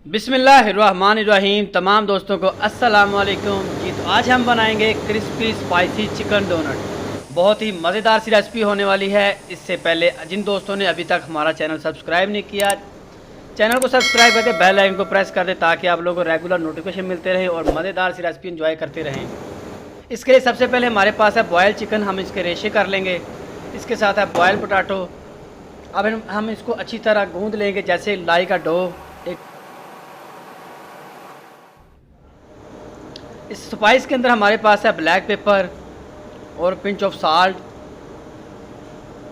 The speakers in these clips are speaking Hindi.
बिस्मिल्लाहिर्रहमानिर्रहीम। तमाम दोस्तों को अस्सलाम वालेकुम जी। तो आज हम बनाएंगे क्रिस्पी स्पाइसी चिकन डोनट। बहुत ही मज़ेदार सी रेसिपी होने वाली है। इससे पहले जिन दोस्तों ने अभी तक हमारा चैनल सब्सक्राइब नहीं किया, चैनल को सब्सक्राइब करके बेल आइकन को प्रेस कर दें ताकि आप लोगों को रेगुलर नोटिफिकेशन मिलते रहे और मज़ेदार सी रेसिपी इंजॉय करते रहें। इसके लिए सबसे पहले हमारे पास है बॉयल चिकन, हम इसके रेशे कर लेंगे। इसके साथ है बॉयल पोटैटो। अब हम इसको अच्छी तरह गूँध लेंगे जैसे लाई का डो। इस स्पाइस के अंदर हमारे पास है ब्लैक पेपर और पिंच ऑफ साल्ट।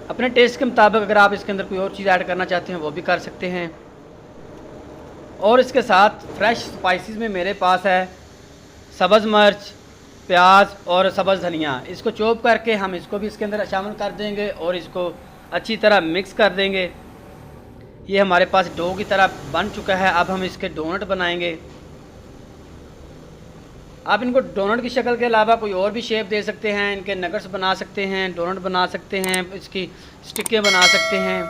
अपने टेस्ट के मुताबिक अगर आप इसके अंदर कोई और चीज़ ऐड करना चाहते हैं वो भी कर सकते हैं। और इसके साथ फ्रेश स्पाइसेस में मेरे पास है सब्ज़ मिर्च, प्याज और सब्ज़ धनिया। इसको चॉप करके हम इसको भी इसके अंदर शामिल कर देंगे और इसको अच्छी तरह मिक्स कर देंगे। ये हमारे पास डो की तरह बन चुका है। अब हम इसके डोनट बनाएंगे। आप इनको डोनट की शक्ल के अलावा कोई और भी शेप दे सकते हैं। इनके नगट्स बना सकते हैं, डोनट बना सकते हैं, इसकी स्टिकें बना सकते हैं।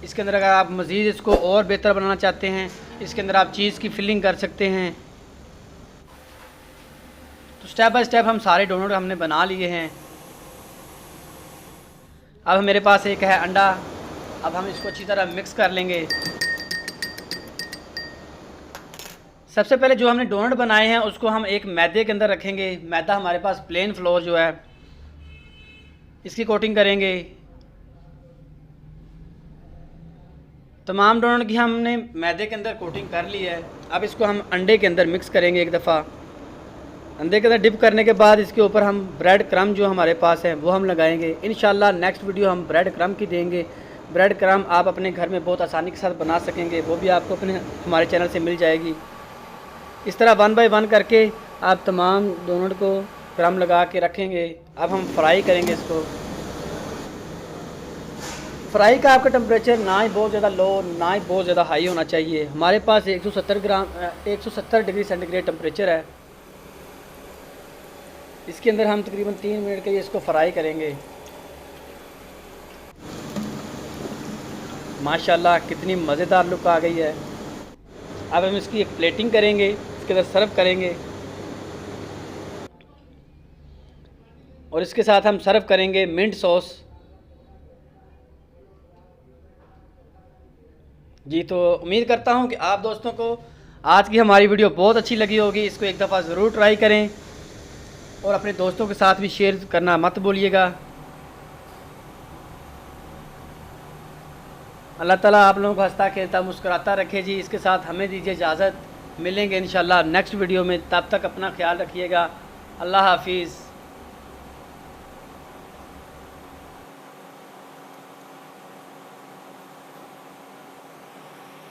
इसके अंदर अगर आप मज़ीद इसको और बेहतर बनाना चाहते हैं, इसके अंदर आप चीज़ की फिलिंग कर सकते हैं। तो स्टेप बाय स्टेप हम सारे डोनट हमने बना लिए हैं। अब मेरे पास एक है अंडा। अब हम इसको अच्छी तरह मिक्स कर लेंगे। सबसे पहले जो हमने डोनट बनाए हैं उसको हम एक मैदे के अंदर रखेंगे। मैदा हमारे पास प्लेन फ्लोर जो है इसकी कोटिंग करेंगे। तमाम डोनट की हमने मैदे के अंदर कोटिंग कर ली है। अब इसको हम अंडे के अंदर मिक्स करेंगे एक दफ़ा। अंडे के अंदर डिप करने के बाद इसके ऊपर हम ब्रेड क्रम्ब जो हमारे पास है वो हम लगाएंगे। इंशाल्लाह नेक्स्ट वीडियो हम ब्रेड क्रम्ब की देंगे। ब्रेड क्रम्ब आप अपने घर में बहुत आसानी के साथ बना सकेंगे, वो भी आपको अपने हमारे चैनल से मिल जाएगी। इस तरह 1 बाय 1 करके आप तमाम डोनट को क्रम लगा के रखेंगे। अब हम फ्राई करेंगे इसको। फ्राई का आपका टेम्परेचर ना ही बहुत ज़्यादा लो ना ही बहुत ज़्यादा हाई होना चाहिए। हमारे पास 170 डिग्री सेंटीग्रेड टेम्परेचर है। इसके अंदर हम तकरीबन 3 मिनट के लिए इसको फ्राई करेंगे। माशाल्लाह कितनी मज़ेदार लुक आ गई है। अब हम इसकी एक प्लेटिंग करेंगे, इसके अंदर सर्व करेंगे और इसके साथ हम सर्व करेंगे मिंट सॉस। जी तो उम्मीद करता हूं कि आप दोस्तों को आज की हमारी वीडियो बहुत अच्छी लगी होगी। इसको एक दफ़ा ज़रूर ट्राई करें और अपने दोस्तों के साथ भी शेयर करना मत भूलिएगा। अल्लाह ताला आप लोगों को हंसता खेलता मुस्कुराता रखे जी। इसके साथ हमें दीजिए इजाज़त। मिलेंगे इंशाल्लाह नेक्स्ट वीडियो में। तब तक अपना ख्याल रखिएगा। अल्लाह हाफिज़।